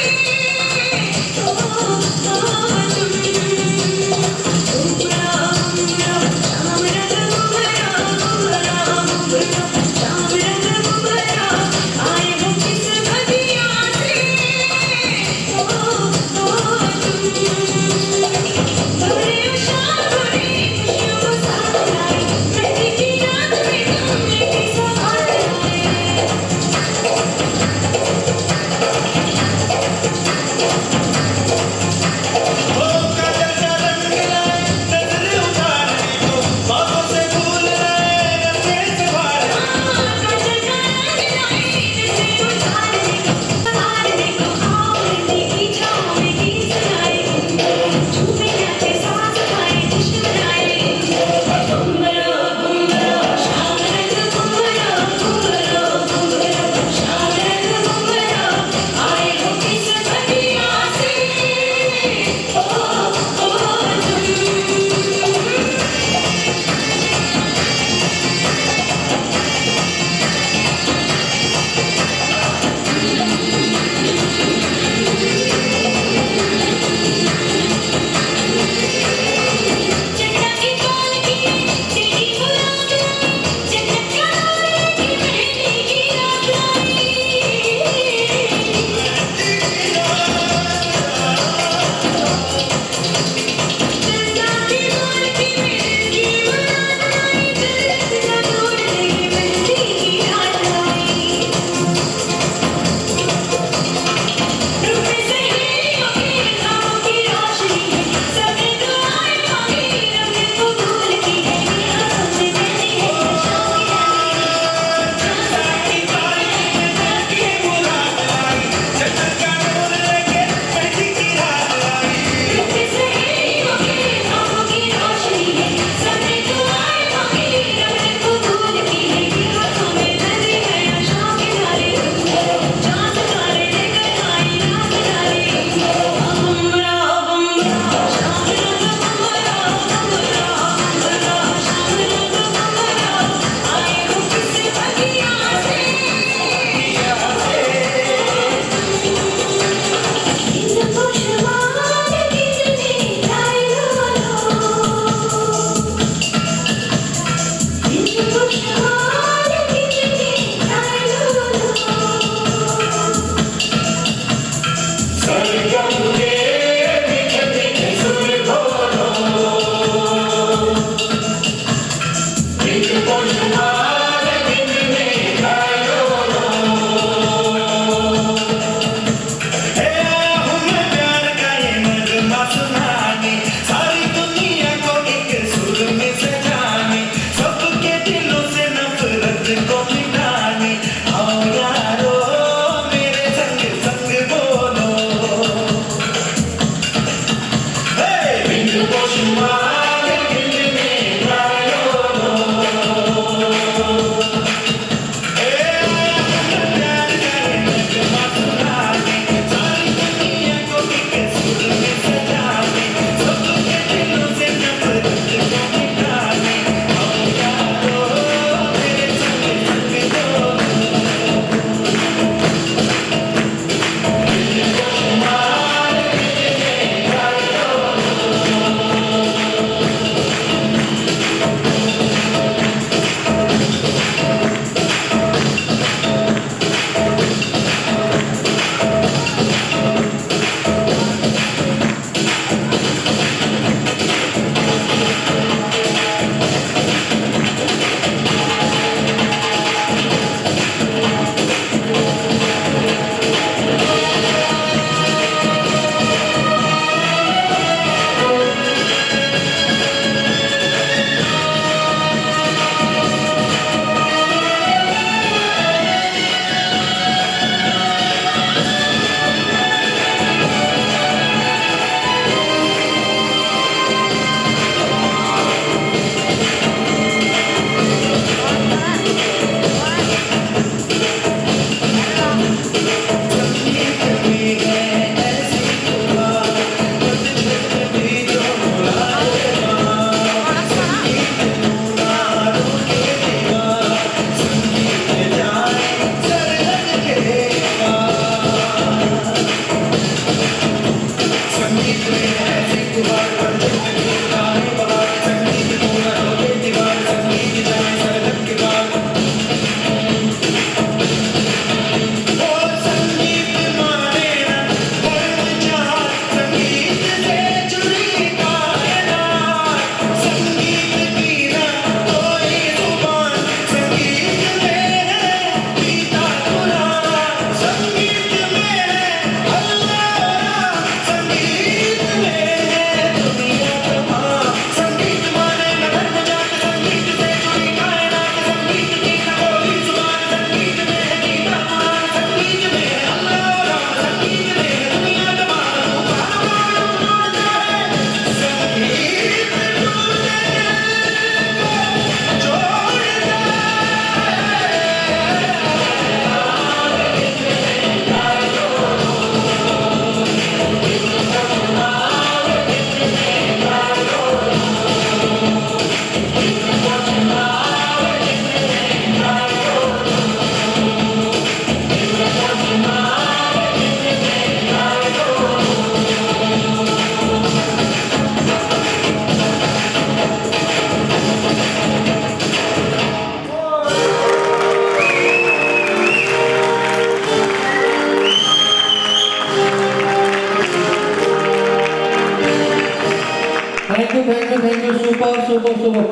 यू सुपर सुपर सुपर।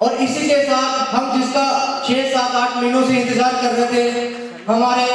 और इसी के साथ हम जिसका 6, 7, 8 महीनों से इंतजार कर रहे थे, हमारे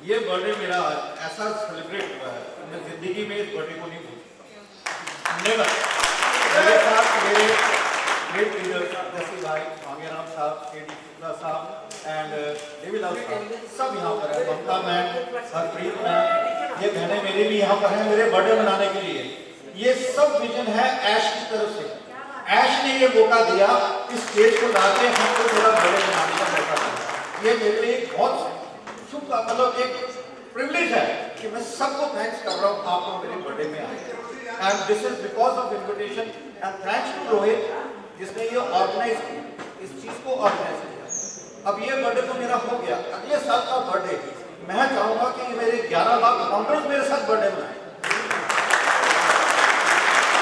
ये बर्थडे मेरा ऐसा सेलिब्रेट हुआ है, मैं जिंदगी में इस बर्थडे को नहीं भूल सकता। मेरे साथ मेरे ग्रेट लीडर्स जैसे भाई भाग्यराम साहब, केडी शुक्ला साहब एंड देवीलाल साहब, सब यहाँ पर है। ममता मैम, हरप्रीत मैम, ये बहनें मेरे भी यहाँ पर हैं मेरे बर्थडे मनाने के लिए। ये सब विजन है ऐश की तरफ से। ऐश ने ये मौका दिया, इस स्टेज को लाके हमको मेरा बर्थडे मनाने का मौका दिया। ये मेरे लिए बहुत शुभ मतलब एक प्रिविलेज है कि मैं सबको थैंक्स कर रहा हूँ आप लोग मेरे बर्थडे में आए। And this is because of invitation and thanks to Rohit जिसने ये ऑर्गेनाइज इस चीज को ऑर्गेनाइज किया। अब ये बर्थडे तो मेरा हो गया, अगले साल का बर्थडे मैं चाहूंगा कि मेरे 11 लाख काउंटर्स मेरे साथ बर्थडे मनाए।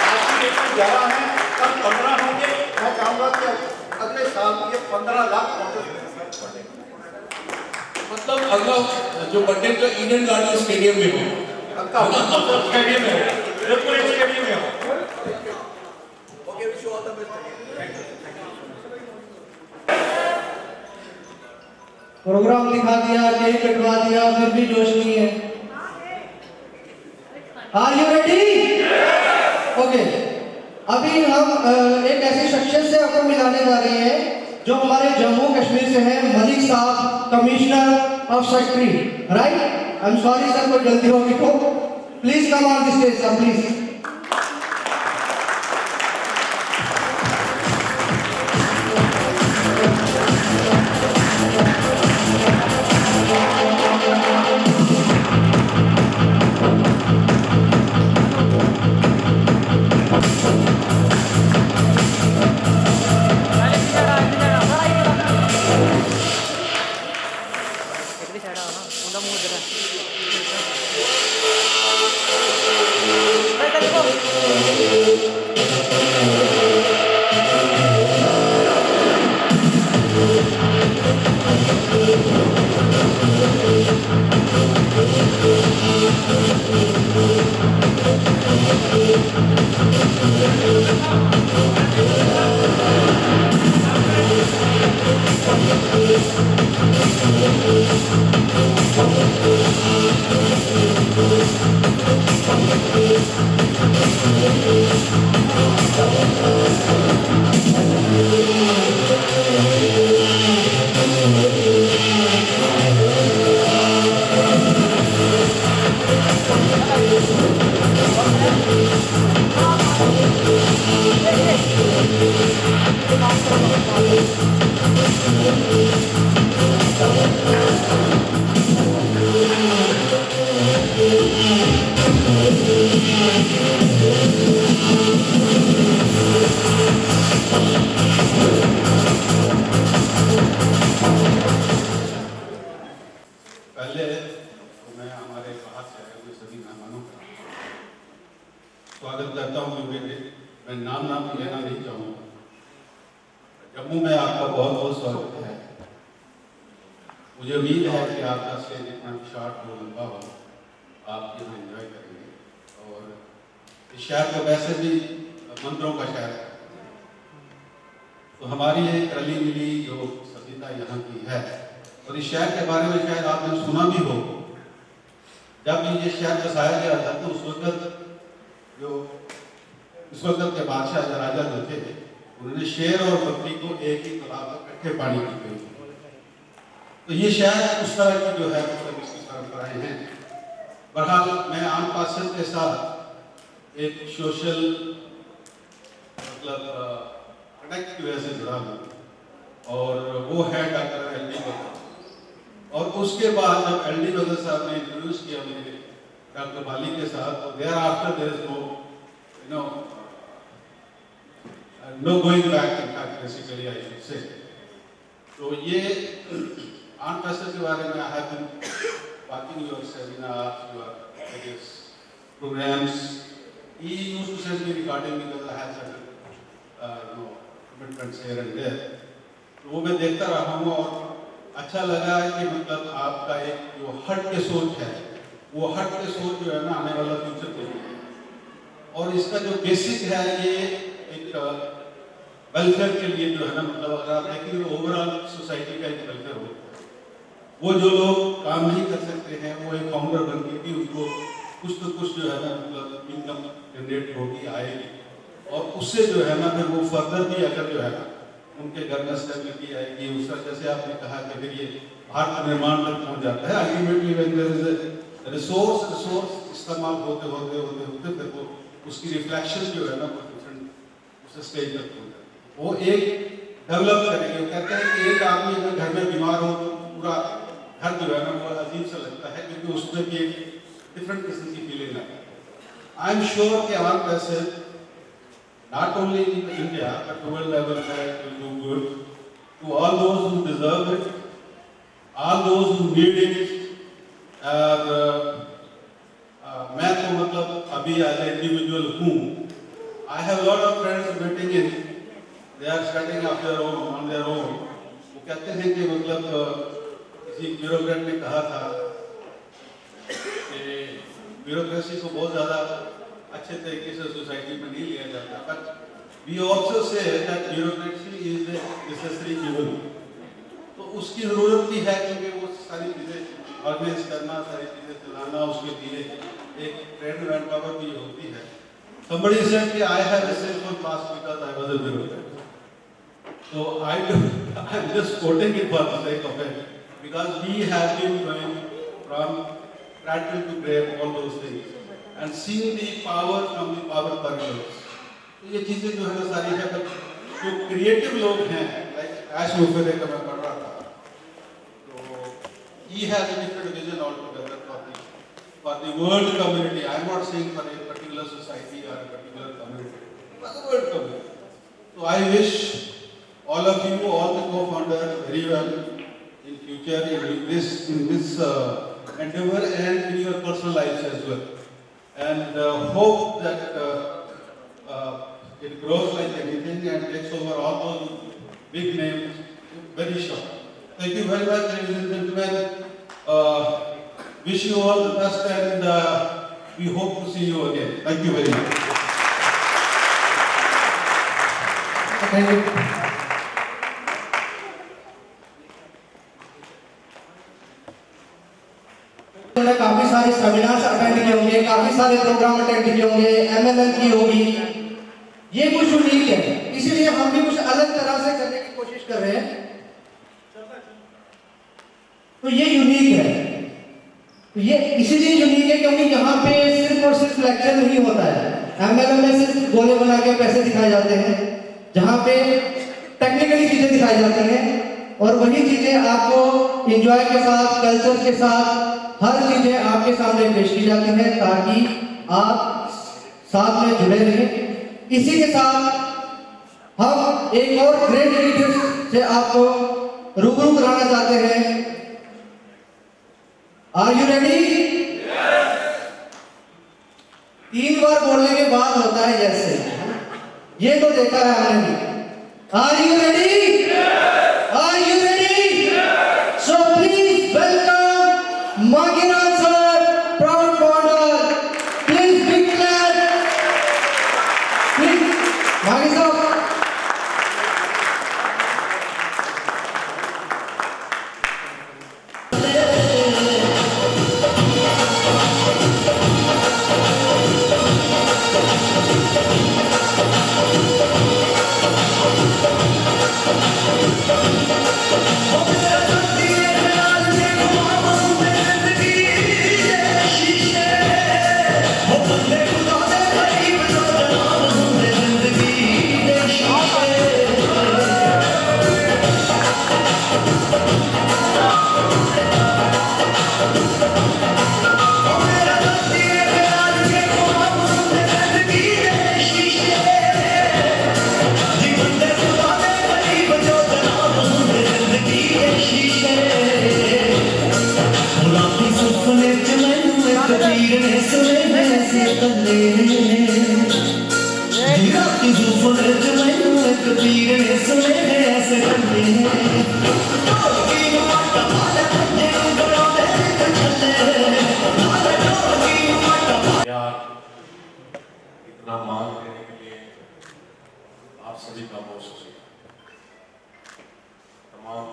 आज की डेट में 11 है, कल 15 होंगे। मैं चाहूंगा कि अगले साल ये 15 लाख काउंटर्स मेरे साथ बर्थडे। मतलब अगला जो बर्थडे का ईडन गार्डन स्टेडियम में हो, स्टेडियम में हो, पूरे स्टेडियम में हो। Okay, wish you all the best. Programme दिखा दिया, केक कटवा दिया, फिर भी जोश नहीं है। Are you ready? ओके, अभी हम एक ऐसे शख्सियत से आपको मिलाने जा रहे हैं जो हमारे जम्मू कश्मीर से हैं, मलिक साहब, commissioner of secretary, right? I am sorry sir, कोई गलती होगी तो please come on the stage sir, please. पहले तो मैं हमारे बाहर से आए हुए सभी मेहमानों का स्वागत करता हूँ, क्योंकि मैं नाम लेना नहीं चाहूँगा। जम्मू में आपका बहुत बहुत स्वागत है। मुझे उम्मीद है कि आपका स्टे जितना शॉर्ट हो लंबा हो, आप यहाँ एंजॉय करेंगे। और इस शहर को वैसे भी मंदिरों का शहर है, तो हमारी एक रली मिली जो सभ्यता यहाँ की है। और इस शहर के बारे में शायद आपने सुना भी हो, जब ये शहर बसाया गया था तो उस वक्त के बादशाह राजा जो थे, उन्होंने शेर और बकरी को एक ही तालाब में इकट्ठे पानी की गई। तो ये शहर उस तरह की जो है मतलब इसकी परंपराएं हैं। बहरहाल मैं आम पासन के साथ एक सोशल मतलब कनेक्ट की वजह से जुड़ा हूँ, और वो है डॉक्टर एल.डी. बगल। और उसके बाद जब एल.डी. बगल साहब ने इंट्रोड्यूस किया मुझे डॉक्टर बाली के साथ, तो there after there is no going back, in fact basically I should say. तो ये आन पैसे के बारे में I have been watching your seminars, your various programmes. He used to send me recording because I had certain commitments here and there. तो वो मैं देखता रहा हूँ और अच्छा लगा कि मतलब आपका एक जो हट के सोच है, वो हट के सोच जो है ना आने वाला फ्यूचर के लिए। और इसका जो बेसिक है ये एक वेलफेयर के लिए जो है ना, मतलब अगर आप देखेंगे ओवरऑल सोसाइटी का एक वेलफेयर होता है। वो जो लोग काम नहीं कर सकते हैं, वो एक फाउंडर बन के भी उनको कुछ तो कुछ जो है ना मतलब इनकम जनरेट होगी, आएगी, और उससे जो है ना फिर वो फर्दर भी अगर जो है ना उनके घर में स्टेबिलिटी आएगी। उसका जैसे आपने कहा कि फिर ये भारत निर्माण तक पहुंच जाता है। Ultimately when there is resource इस्तेमाल होते फिर वो उसकी रिफ्लेक्शन जो है ना वो डिफरेंट उस स्टेज तक पहुंच जाती है। वो एक डेवलप करेंगे। वो कहते हैं कि एक आदमी अगर घर में बीमार हो तो पूरा घर जो है ना वो अजीब सा लगता है, क्योंकि उसमें भी एक डिफरेंट किस्म की फीलिंग आती है। आई एम श्योर कि आवर पैसे not only in India but world level that will do good to all those who deserve it, all those who need it. और मैं तो मतलब अभी as an individual हूँ, I have a lot of friends waiting in, they are studying of their own, on their own. वो कहते हैं कि मतलब किसी ब्यूरोक्रेट ने कहा था कि ब्यूरोक्रेसी को बहुत ज़्यादा अच्छे तरीके से सोसाइटी में नहीं लिया जाता, but we also say that bureaucracy is a necessary evil. तो उसकी ज़रूरत भी है, क्योंकि वो सारी चीज़ें ऑर्गेनाइज करना, सारी चीज़ें चलाना, उसके लिए एक ट्रेंड मैन पावर भी होती है। Somebody said कि I have a simple past because I was a bureaucrat. So I'm just quoting it for the sake of it, because we have been going from cradle to grave, all those things, and seeing the power from the power corridors. तो ये चीजें जो है ना सारी है, जो creative लोग हैं, लाइक ऐश मुफेरे का मैं पढ़ रहा था, तो he has a different vision altogether for the world community. I am not saying for a particular society or a particular community, for the world community. So I wish all of you, all the co-founders, very well in future in this endeavor and in your personal lives as well. And hope that it grows like anything and takes over all those big names very short. Thank you very much, ladies and gentlemen. Wish you all the best, and we hope to see you again. Thank you very much. Thank you. उन्होंने काफी सारे seminars attend किए होंगे, काफी सारे programme attend किए होंगे, MLM की होगी। ये कुछ यूनिक है, इसीलिए हम भी कुछ अलग तरह से करने की कोशिश कर रहे हैं। तो ये यूनिक है, तो ये इसीलिए यूनिक है क्योंकि यहाँ पे सिर्फ और सिर्फ लेक्चर नहीं होता है। एमएलएम में सिर्फ गोले बना के पैसे दिखाए जाते हैं, जहाँ पे टेक्निकली चीजें दिखाई जाती हैं और वही चीजें आपको एंजॉय के साथ, कल्चर के साथ हर चीजें आपके सामने पेश की जाती हैं ताकि आप साथ में जुड़े रहें। इसी के साथ हम एक और ग्रेट लीडर्स से आपको रूबरू कराना चाहते हैं। Are you ready? 3 बार बोलने के बाद होता है यस से, ये तो देखा है हमने भी। Are you ready? Are you ready? So please welcome Mangeram sir, proud founder. Please big clap. Please Mange साहब। इतना मान देने के लिए आप सभी का बहुत शुक्रिया। तमाम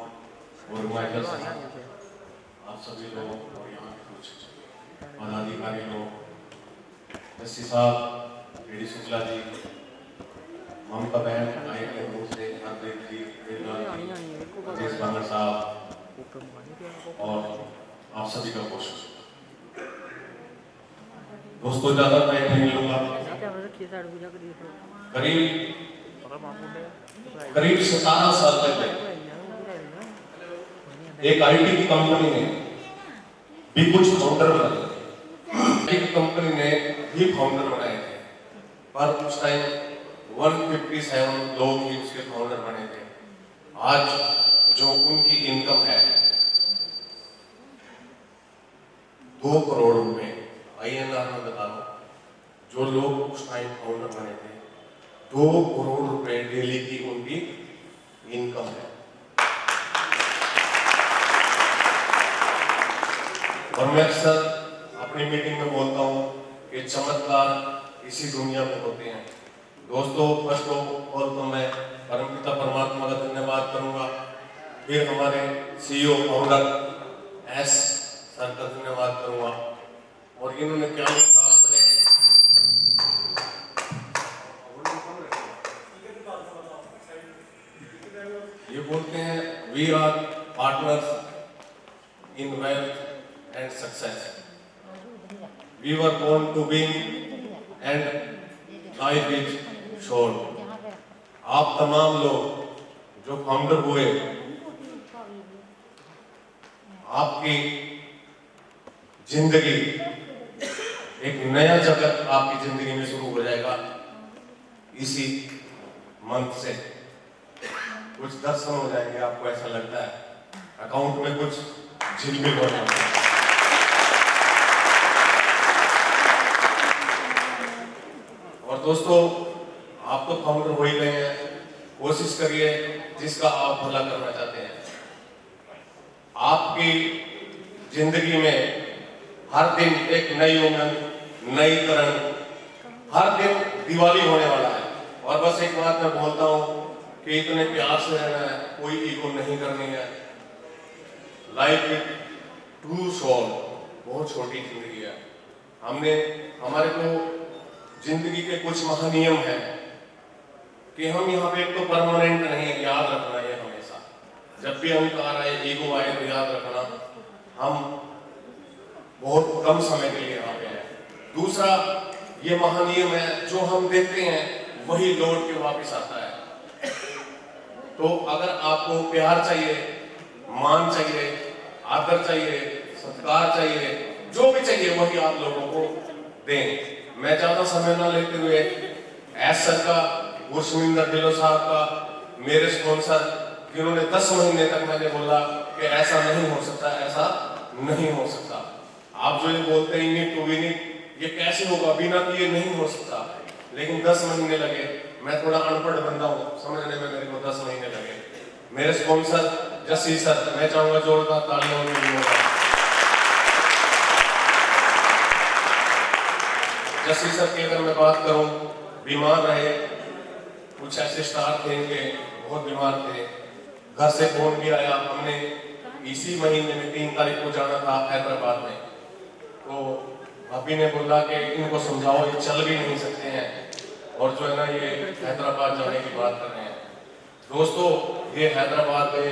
ऑर्गेनाइजर्स, आप सभी लोग और यहाँ के कुछ पदाधिकारी लोग, जस्सी साहब, लेडी शुक्ला जी, ममता बहन, आई के रूप से हरदेव जी, राजेश बांगर साहब और आप सभी का बहुत शुक्रिया। दोस्तों ज्यादा टाइम नहीं लूंगा। करीब 17 साल पहले एक आईटी की कंपनी ने भी कुछ फाउंडर बनाए। एक कंपनी ने भी फाउंडर बनाए थे, पर उस टाइम 157 लोग ही उसके फाउंडर बने थे। आज जो उनकी इनकम है 2 करोड़ रुपए INR में बता रहा हूं। जो लोग उस टाइम फाउंडर बने थे, 2 करोड़ रुपए डेली की उनकी इनकम है। और मैं अक्सर अपनी मीटिंग में बोलता हूं कि चमत्कार इसी दुनिया में होते हैं। दोस्तों, फर्स्ट ऑफ ऑल तो मैं परमपिता परमात्मा का धन्यवाद करूंगा, फिर हमारे CEO फाउंडर S सर का धन्यवाद करूंगा। और इन्होंने क्या लिखा अपने ये बोलते हैं, we are partners in wealth and success, we were born to win and life is short. आप तमाम लोग जो फाउंडर हुए, आपकी जिंदगी, एक नया जगत आपकी जिंदगी में शुरू हो जाएगा। इसी मंथ से कुछ दर्शन हो जाएंगे, आपको ऐसा लगता है अकाउंट में कुछ झिलमिल हो जाएगा। और दोस्तों, आप तो फाउंडर हो ही गए हैं, कोशिश करिए जिसका आप भला करना चाहते हैं। आपकी जिंदगी में हर दिन एक नई उमंग, नई तरंग, हर दिन दिवाली होने वाला है। और बस एक बात मैं बोलता हूं कि इतने प्यार से रहना है, कोई ईगो नहीं करनी है। लाइफ इज टू शॉर्ट, बहुत छोटी जिंदगी है। हमारे को जिंदगी के कुछ महानियम है कि हम यहाँ पे एक तो परमानेंट नहीं है, याद रखना है हमेशा। जब भी अहंकार आए, ईगो आए, तो याद रखना हम बहुत कम समय के लिए यहाँ पे हैं। दूसरा, ये महानियम है, जो हम देखते हैं वही लौट के वापस आता है। तो तो अगर आपको प्यार चाहिए, मान चाहिए, आदर चाहिए, सत्कार चाहिए, जो भी चाहिए वही आप लोगों को दें। मैं ज्यादा समय ना लेते हुए एस सर का, गुरशविंदर ढिल्लों साहब का, मेरे स्पॉन्सर जिन्होंने 10 महीने तक मैंने बोला कि ऐसा नहीं हो सकता, ऐसा नहीं हो सकता। आप जो ये बोलते हैं यूनिट टू यूनिट, ये कैसे होगा, बिना किए नहीं हो सकता। लेकिन 10 महीने लगे, मैं थोड़ा अनपढ़ बंदा हूँ, समझने में मेरे को 10 महीने लगे। मेरे स्पॉन्सर जस्सी सर, मैं चाहूंगा जोरदार तालियां उनके लिए होगा। जस्सी सर की अगर मैं बात करूं, बीमार रहे, कुछ ऐसे स्टार थे इनके बहुत बीमार थे, घर से फोन भी आया, हमने इसी महीने में 3 तारीख को जाना था हैदराबाद में, तो भाभी ने बोला कि इनको समझाओ, ये चल भी नहीं सकते हैं और जो है ना ये हैदराबाद जाने की बात कर रहे हैं। दोस्तों ये हैदराबाद में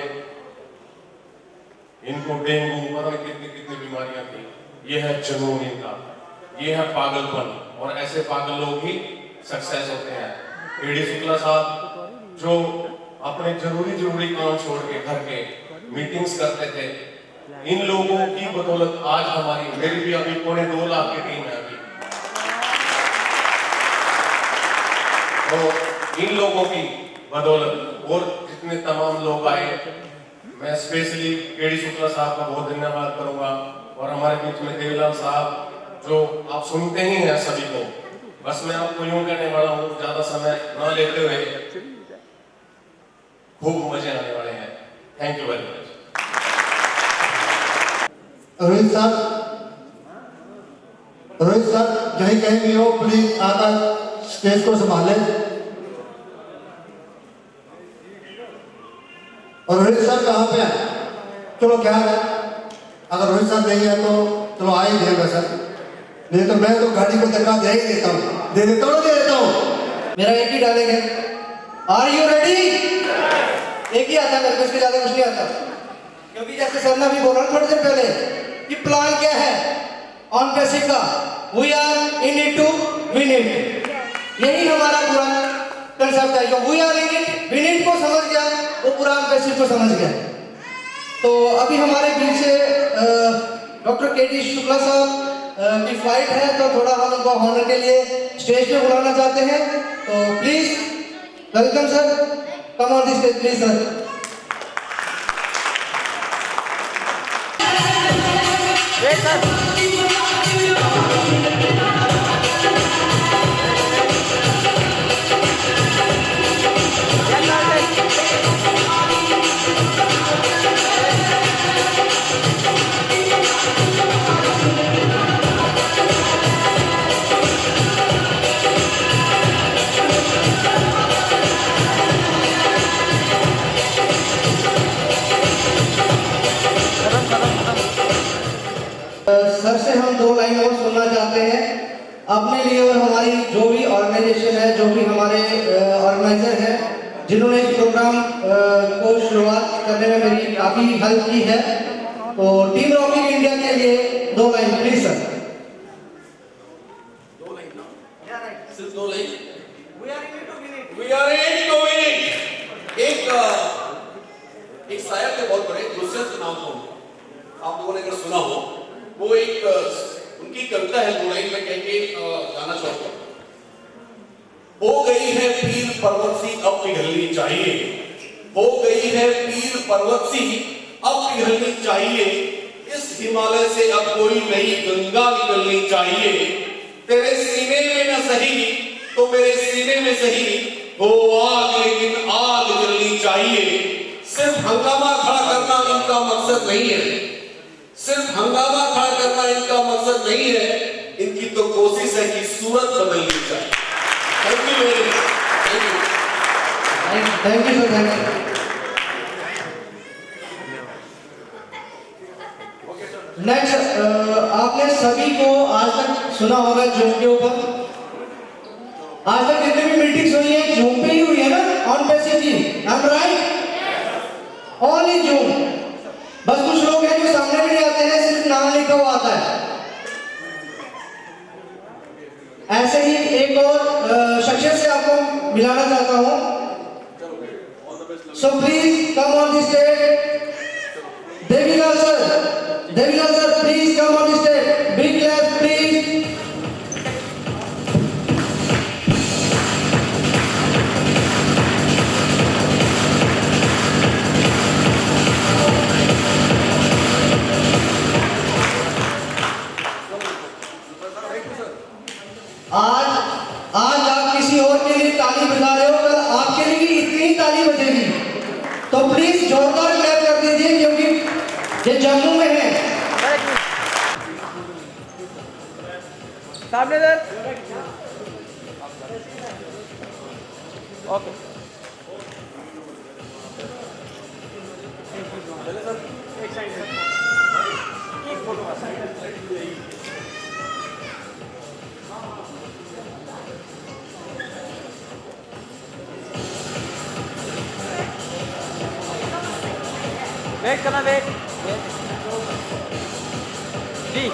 इनको डेंगू और कितनी कितनी बीमारियां थी, ये है जुनून इनका, ये है पागलपन, और ऐसे पागल लोग ही सक्सेस होते हैं। एडी शुक्ला साहब जो अपने जरूरी काम छोड़ के घर के मीटिंग्स करते थे, इन लोगों की बदौलत आज हमारी, मेरी भी अभी 2.25 लाख की टीम है अभी, तो इन लोगों की बदौलत और जितने तमाम लोग आए, मैं स्पेशली एडी शुक्ला साहब का बहुत धन्यवाद करूंगा, और हमारे बीच में देवलाल साहब जो आप सुनते ही हैं सभी को। बस मैं आपको यूं कहने वाला हूं, ज्यादा समय न लेते हुए, खूब मजे आने वाले हैं। Thank you very much. Rohit sir कहीं कहीं भी हो, प्लीज आकर स्टेज को संभाले। और रोहित सर कहाँ पे है? चलो क्या है, अगर रोहित सर नहीं है तो चलो आ ही देगा सर, नहीं तो मैं तो गाड़ी को धक्का दे ही देता हूँ, दे देता हूँ। मेरा एक ही डायलॉग है, आर यू रेडी? एक ही आता है मेरे को, इसके ज्यादा कुछ नहीं आता, क्योंकि जैसे सर ने भी बोला थोड़ी देर पहले कि प्लान क्या है ऑन बेसिक का, we are in it to win it, यही हमारा पूरा कंसेप्ट है। जो we are in it win it को समझ गया, वो पूरा ऑन बेसिक को समझ गया। तो अभी हमारे बीच से डॉक्टर केडी शुक्ला साहब की फ्लाइट है, तो थोड़ा हम उनको ऑनर के लिए स्टेज पे बुलाना चाहते हैं, तो please welcome sir, come on the stage please sir. Sir से हम 2 लाइन और सुनना चाहते हैं अपने लिए, और हमारी जो भी ऑर्गेनाइजेशन है, जो भी हमारे ऑर्गेनाइजर हैं, जिन्होंने इस प्रोग्राम को शुरुआत करने में मेरी काफ़ी हेल्प की है। तो टीम रॉकिंग इंडिया के लिए 2 लाइन प्लीज सर। 2 लाइन ना, सिर्फ 2 line. We are in to win it। एक शायर थे बहुत बड़े, दुष्यंत नाम था, आप लोगों ने अगर सुना हो, वो एक उनकी कविता है, 2 लाइन में कह के गाना चाहता हूं। हो गई है पीर पर्वत सी अब पिघलनी चाहिए, हो गई है पीर पर्वत सी अब पिघलनी चाहिए, इस हिमालय से अब कोई नई गंगा निकलनी चाहिए, तेरे सीने में न सही तो मेरे सीने में सही हो आग, लेकिन आग जलनी चाहिए। सिर्फ हंगामा खड़ा करना इनका मकसद नहीं है, सिर्फ हंगामा खड़ा करना इनका मकसद नहीं है, इनकी तो कोशिश है कि सूरत बदलनी चाहिए। Thank you very much. Thank you sir, thank you. Next, आपने सभी को आज तक सुना होगा जूम के ऊपर, आज तक जितनी भी मीटिंग्स हुई है जूम पे ही हुई है ना, on basis he, I am right, only zoom. बस कुछ लोग हैं जो सामने भी नहीं आते हैं, सिर्फ नाम लिखा हुआ आता है। ऐसे ही एक और शख्सियत से आपको मिलाना चाहता हूँ, So please come on the stage. Devilal sir, please come on the stage. Big clap, please. आज आप किसी और के लिए ताली बजा रहे हो, कल आपके लिए भी इतनी ही ताली बजेगी। तो प्लीज जोरदार क्लैप कर दीजिए क्योंकि ये जम्मू में है। सामने सर। ओके एक साइड एक फोटो वेट करना, वेट जी।